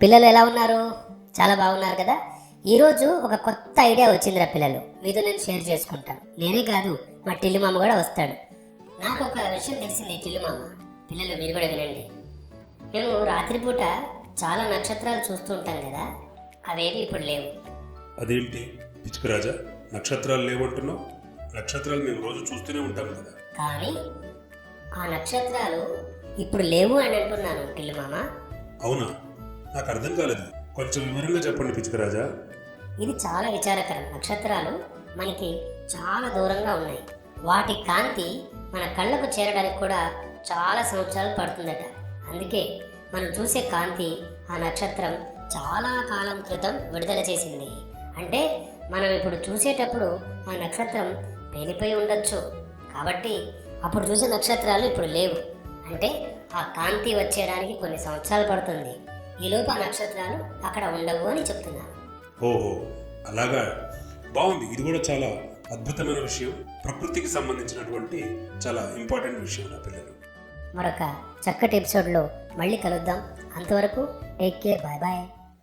పిల్లలు ఎలా ఉన్నారు? చాలా బాగున్నారు కదా. ఈరోజు ఒక కొత్త ఐడియా వచ్చిందిరా పిల్లలు, మీతో నేను షేర్ చేసుకుంటాను. నేనే కాదు, మా టిల్లు మామ కూడా వస్తాడు. నాకు ఒక విషయం తెలిసింది టిల్లు మామ. పిల్లలు మీరు కూడా వినండి. మేము రాత్రిపూట చాలా నక్షత్రాలు చూస్తూ ఉంటాం కదా, అవేవి ఇప్పుడు లేవు. అదేంటి పిచ్చుకరాజా, నక్షత్రాలు లేవంటున్నావు? నక్షత్రాలు మేము రోజు చూస్తూనే ఉంటాం కదా. కానీ ఆ నక్షత్రాలు ఇప్పుడు లేవు అని అంటున్నాను టిల్లు మామ. అవునా? నాకు అర్థం కాలేదు, కొంచెం వివరంగా చెప్పండి పిచ్చుకరాజా. ఇది చాలా విచారకరం. నక్షత్రాలు మనకి చాలా దూరంగా ఉన్నాయి. వాటి కాంతి మన కళ్ళకు చేరడానికి కూడా చాలా సంవత్సరాలు పడుతుందట. అందుకే మనం చూసే కాంతి ఆ నక్షత్రం చాలా కాలం క్రితం విడుదల చేసింది. అంటే మనం ఇప్పుడు చూసేటప్పుడు ఆ నక్షత్రం పేలిపోయి ఉండొచ్చు. కాబట్టి అప్పుడు చూసే నక్షత్రాలు ఇప్పుడు లేవు. అంటే ఆ కాంతి వచ్చేయడానికి కొన్ని సంవత్సరాలు పడుతుంది. ఈలోపు ఆ నక్షత్రాలు అక్కడ ఉండవు అని చెప్తున్నాను. ఓహో, అలాగా. బాగుంది. ఇది కూడా చాలా అద్భుతమైన విషయం, ప్రకృతికి సంబంధించినటువంటి చాలా ఇంపార్టెంట్ విషయం నా పిల్లలు. మరొక చక్కటి ఎపిసోడ్లో మళ్ళీ కలుద్దాం. అంతవరకు టేక్ కేర్, బాయ్ బాయ్.